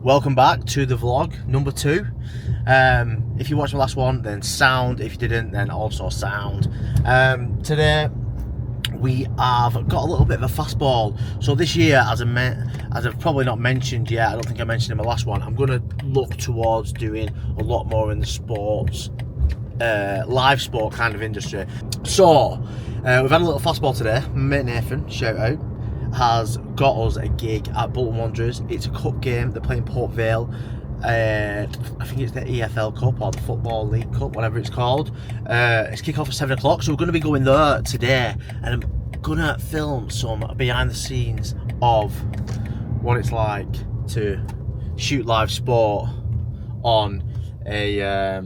welcome back to the vlog number 2. If you watched my last one, then sound. If you didn't, then also sound. Today we have got a little bit of a fastball. So this year, as I've probably not mentioned yet, I don't think I mentioned in my last one, I'm going to look towards doing a lot more in the sports, live sport kind of industry. So we've had a little fastball today. My mate Nathan, shout out, has got us a gig at Bolton Wanderers. It's a cup game. They're playing Port Vale. I think it's the EFL Cup or the Football League Cup, whatever it's called. It's kick off at 7 o'clock, so we're going to be going there today, and I'm going to film some behind the scenes of what it's like to shoot live sport on a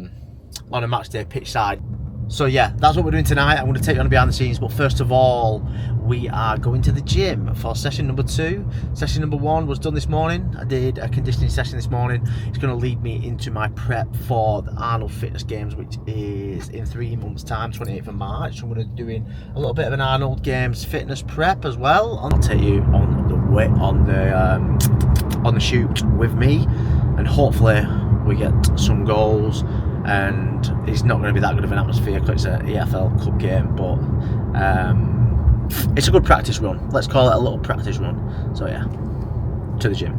match day pitch side. So yeah, that's what we're doing tonight. I'm going to take you on behind the scenes, but first of all, we are going to the gym for session number 2. Session number 1 was done this morning. I did a conditioning session this morning. It's going to lead me into my prep for the Arnold Fitness Games, which is in 3 months' time, 28th of March. So I'm going to be doing a little bit of an Arnold Games fitness prep as well. I'll take you on the way on the shoot with me, and hopefully we get some goals. And it's not going to be that good of an atmosphere because it's an EFL Cup game, but it's a good practice run. Let's call it a little practice run. So yeah, to the gym.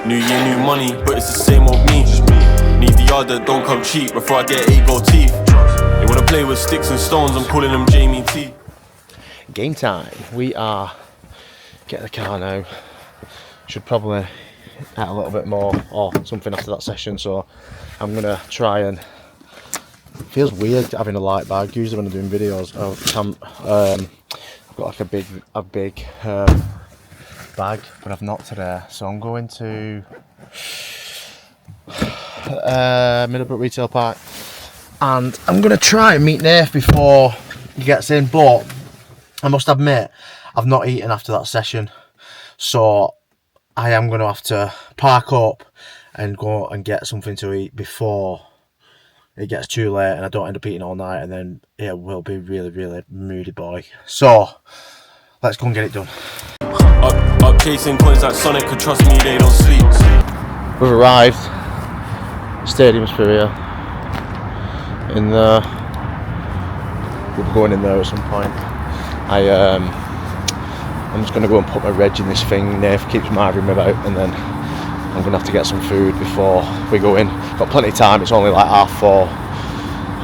New year, new money, but it's the same old me. Need the yard that don't come cheap before I get 8 gold teeth. They wanna play with sticks and stones, I'm calling them Jamie T. Game time. We are getting the car now. Should probably add a little bit more or something after that session, so I'm gonna try and. It feels weird having a light bag. Usually when I'm doing videos, I've got like a big bag, but I've not today. So I'm going to Middlebrook Retail Park, and I'm gonna try and meet Nath before he gets in. But I must admit, I've not eaten after that session, so I am going to have to park up and go and get something to eat before it gets too late and I don't end up eating all night, and then it will be really moody boy. So let's go and get it done. Up chasing coins like Sonic, could trust me, they don't sleep. We've arrived. Stadium's for here. In there. We'll be going in there at some point. I'm just going to go and put my reg in this thing. Nath keeps marving me about, and then I'm going to have to get some food before we go in. Got plenty of time, it's only like 4:30.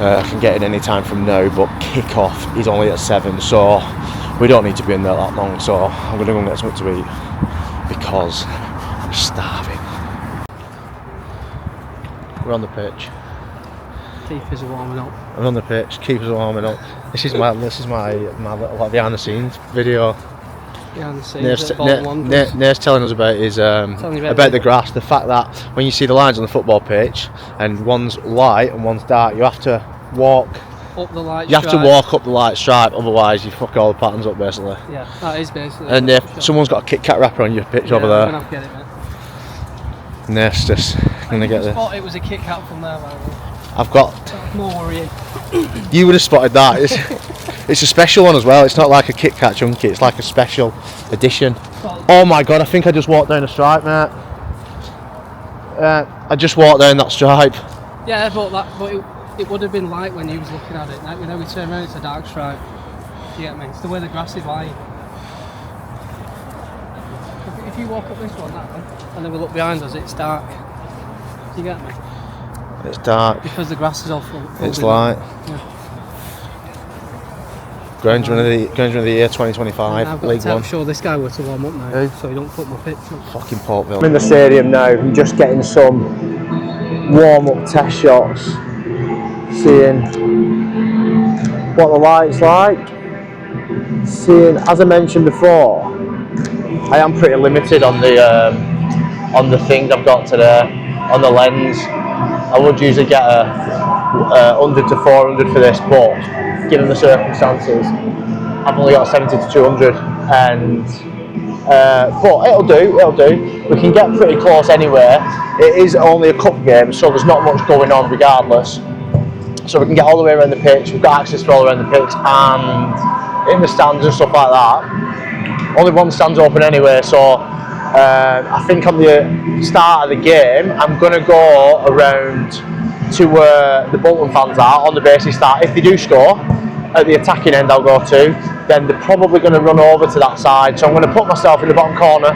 I can get in any time from now, but kick-off is only at 7, so we don't need to be in there that long. So I'm going to go and get something to eat because I'm starving. We're on the pitch. Keepers are warming up. I'm on the pitch, keepers are warming up. This is my little like, behind the scenes video. Behind the scenes at Bolton Wanderers. Nair's telling us about his about the grass. The fact that when you see the lines on the football pitch and one's light and one's dark, you have to walk up the light. You have to walk up the light stripe, otherwise you fuck all the patterns up basically. Yeah, that is basically. And if someone's got a Kit Kat wrapper on your pitch over there, I'm gonna have to get it, mate. Nair's just gonna get this. I thought it was a Kit Kat from there, by the way. I've got. No worrying. You would have spotted that. It's a special one as well. It's not like a Kit Kat chunky. It's like a special edition. Oh my god! I think I just walked down a stripe, mate. I just walked down that stripe. Yeah, but it would have been light when you was looking at it. Like, we turn around, it's a dark stripe. You get me? It's the way the grass is lying. If you walk up this one now, and then we look behind us, it's dark. Do you get me? It's dark. Because the grass is all full. It's light. Yeah. Ground Run of the Year 2025, I've got League to One. Show this guy where to warm up now, so you don't put my pitch up. Fucking Port Vale. I'm in the stadium now. I'm just getting some warm-up test shots, seeing what the light's like. Seeing, as I mentioned before, I am pretty limited on the things I've got today, on the lens. I would usually get a 100 to 400 for this, but given the circumstances, I've only got a 70 to 200, and but it'll do. We can get pretty close anyway. It is only a cup game, so there's not much going on regardless. So we can get all the way around the pitch. We've got access to all around the pitch and in the stands and stuff like that. Only one stand's open anyway, so I think on the start of the game, I'm going to go around to where the Bolton fans are on the basis that if they do score, at the attacking end I'll go to, then they're probably going to run over to that side. So I'm going to put myself in the bottom corner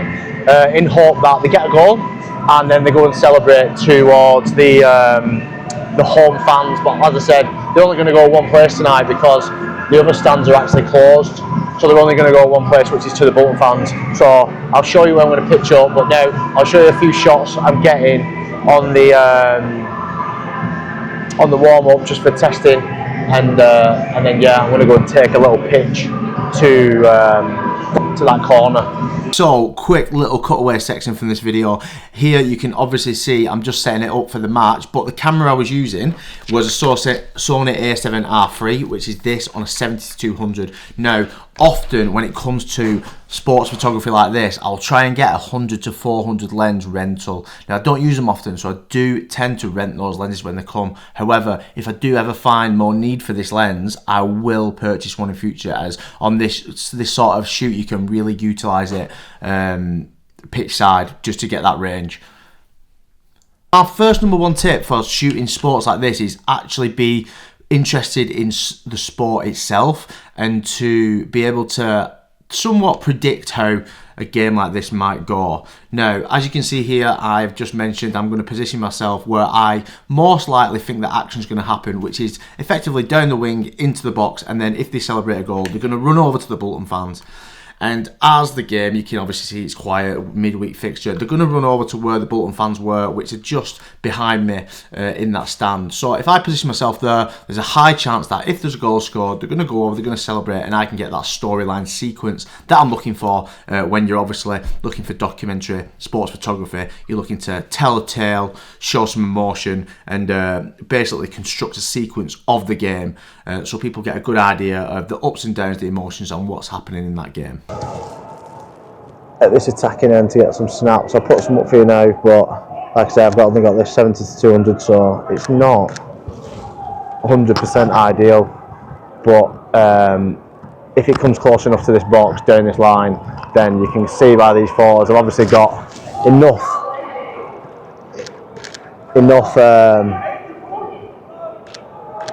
in hope that they get a goal and then they go and celebrate towards the home fans. But as I said, they're only going to go one place tonight because the other stands are actually closed. So they're only going to go one place, which is to the Bolton fans. So I'll show you where I'm going to pitch up, but now I'll show you a few shots I'm getting on the warm-up just for testing, and then yeah, I'm going to go and take a little pitch to that corner. So, quick little cutaway section from this video. Here you can obviously see I'm just setting it up for the match, but the camera I was using was a Sony A7R III, which is this on a 70-200. Now, often when it comes to sports photography like this, I'll try and get a 100-400 lens rental. Now, I don't use them often, so I do tend to rent those lenses when they come. However, if I do ever find more need for this lens, I will purchase one in future, as on this sort of shoot you can really utilize it pitch side just to get that range. Our first number one tip for shooting sports like this is actually be interested in the sport itself and to be able to somewhat predict how a game like this might go. Now, as you can see here, I've just mentioned I'm going to position myself where I most likely think that action is going to happen, which is effectively down the wing into the box, and then if they celebrate a goal, they're going to run over to the Bolton fans. And as the game, you can obviously see it's quiet, midweek fixture, they're going to run over to where the Bolton fans were, which are just behind me in that stand. So if I position myself there, there's a high chance that if there's a goal scored, they're going to go over, they're going to celebrate, and I can get that storyline sequence that I'm looking for when you're obviously looking for documentary sports photography. You're looking to tell a tale, show some emotion, and basically construct a sequence of the game so people get a good idea of the ups and downs, the emotions, and what's happening in that game. At this attacking end to get some snaps. I'll put some up for you now, but like I say, I've only got this 70-200, so it's not 100% ideal. But if it comes close enough to this box, down this line, then you can see by these photos I've obviously got enough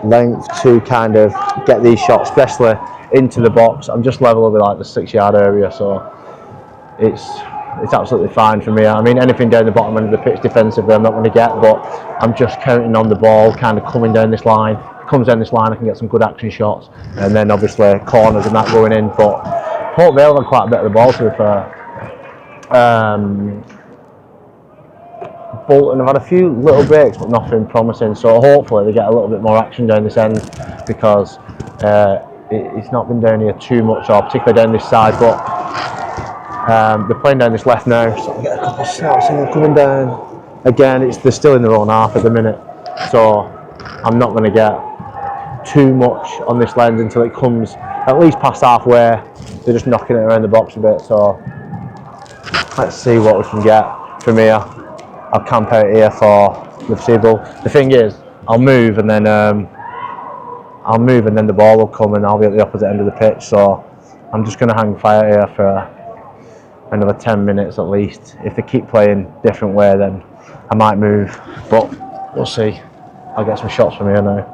length to kind of get these shots, especially into the box. I'm just level over like the 6-yard area, so it's absolutely fine for me. I mean, anything down the bottom end of the pitch defensively I'm not going to get, but I'm just counting on the ball kind of coming down this line. If it comes down this line, I can get some good action shots, and then obviously corners and that going in. But Port Vale had quite a bit of the ball, to be fair. Bolton have had a few little breaks, but nothing promising, so hopefully they get a little bit more action down this end, because it's not been down here too much, or particularly down this side, but they're playing down this left now, so I'll get a couple of snaps and they're coming down. Again, they're still in their own half at the minute, so I'm not going to get too much on this lens until it comes at least past halfway. They're just knocking it around the box a bit, so let's see what we can get from here. I'll camp out here for the foreseeable. The thing is, I'll move and then the ball will come and I'll be at the opposite end of the pitch, so I'm just going to hang fire here for another 10 minutes at least. If they keep playing different way, then I might move, but we'll see. I'll get some shots from here now.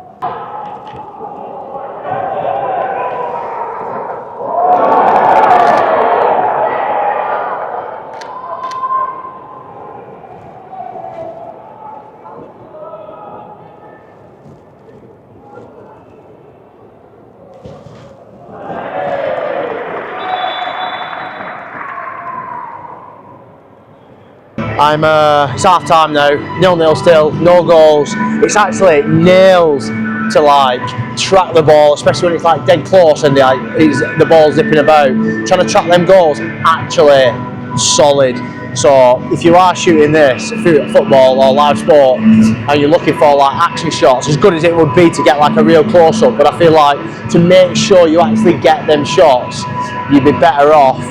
It's half time now, 0-0 still, no goals. It's actually nails to like track the ball, especially when it's like dead close and the ball's zipping about. Trying to track them goals, actually solid. So if you are shooting this, football or live sport, and you're looking for like action shots, as good as it would be to get like a real close up, but I feel like to make sure you actually get them shots, you'd be better off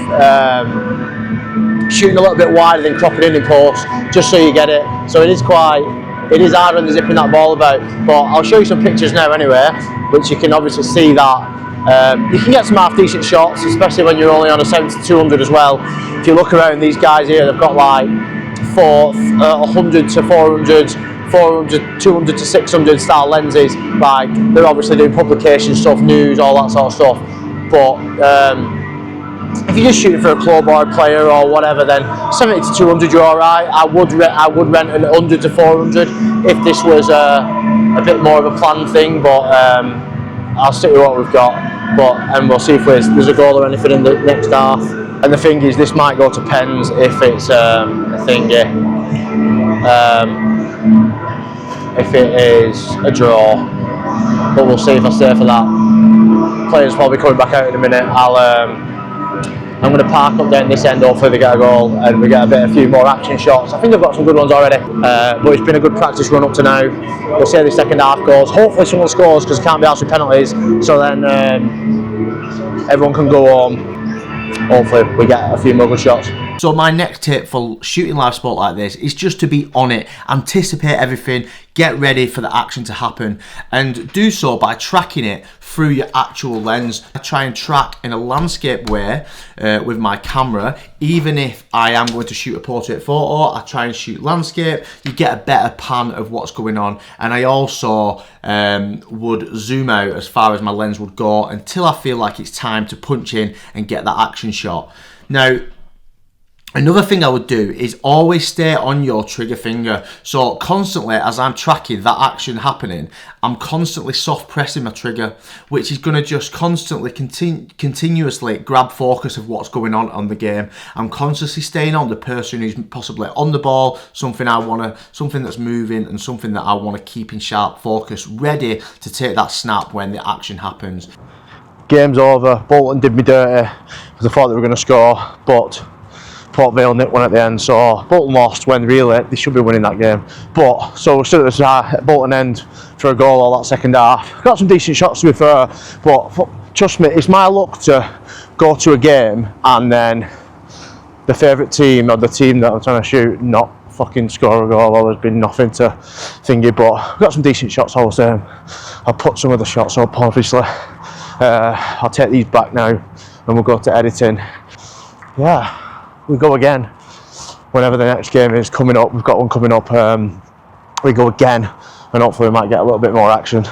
shooting a little bit wider than cropping in post, just so you get it. So it is hard when they're zipping that ball about, but I'll show you some pictures now anyway, which you can obviously see that You can get some half decent shots, especially when you're only on a 70-200 as well. If you look around, these guys here, they've got like 100 to 400, 200 to 600 style lenses. Like, they're obviously doing publication stuff, news, all that sort of stuff. But if you're just shooting for a club or a player or whatever, then 70 to 200 you're alright. I would rent an 100 to 400 if this was a bit more of a planned thing, but I'll stick with what we've got. And we'll see if there's a goal or anything in the next half. And the thing is, this might go to pens if it's a thingy. If it is a draw, but we'll see if I stay for that. Players probably coming back out in a minute. I'm going to park up down this end, hopefully they get a goal and we get a few more action shots. I think I've got some good ones already, but it's been a good practice run up to now. We'll see how the second half goes. Hopefully someone scores, because it can't be asked with penalties, so then everyone can go home. Hopefully we get a few more good shots. So my next tip for shooting live sport like this is just to be on it, anticipate everything, get ready for the action to happen, and do so by tracking it through your actual lens. I try and track in a landscape way with my camera. Even if I am going to shoot a portrait photo, I try and shoot landscape. You get a better pan of what's going on, and I also would zoom out as far as my lens would go until I feel like it's time to punch in and get that action shot. Now, another thing I would do is always stay on your trigger finger. So constantly, as I'm tracking that action happening, I'm constantly soft pressing my trigger, which is going to just constantly continuously grab focus of what's going on the game. I'm consciously staying on the person who's possibly on the ball, something that's moving, and something that I want to keep in sharp focus, ready to take that snap when the action happens. Game's over. Bolton did me dirty because I thought they were going to score, but Port Vale nicked one at the end, so Bolton lost when really they should be winning that game. But so we stood at the Bolton end for a goal all that second half. Got some decent shots to be fair, but trust me, it's my luck to go to a game and then the favourite team or the team that I'm trying to shoot not fucking score a goal, or there's been nothing to thingy. But we've got some decent shots all the same. I'll put some of the shots up, obviously. I'll take these back now and we'll go to editing. Yeah. We go again whenever the next game is coming up. We've got one coming up. We go again, and hopefully we might get a little bit more action.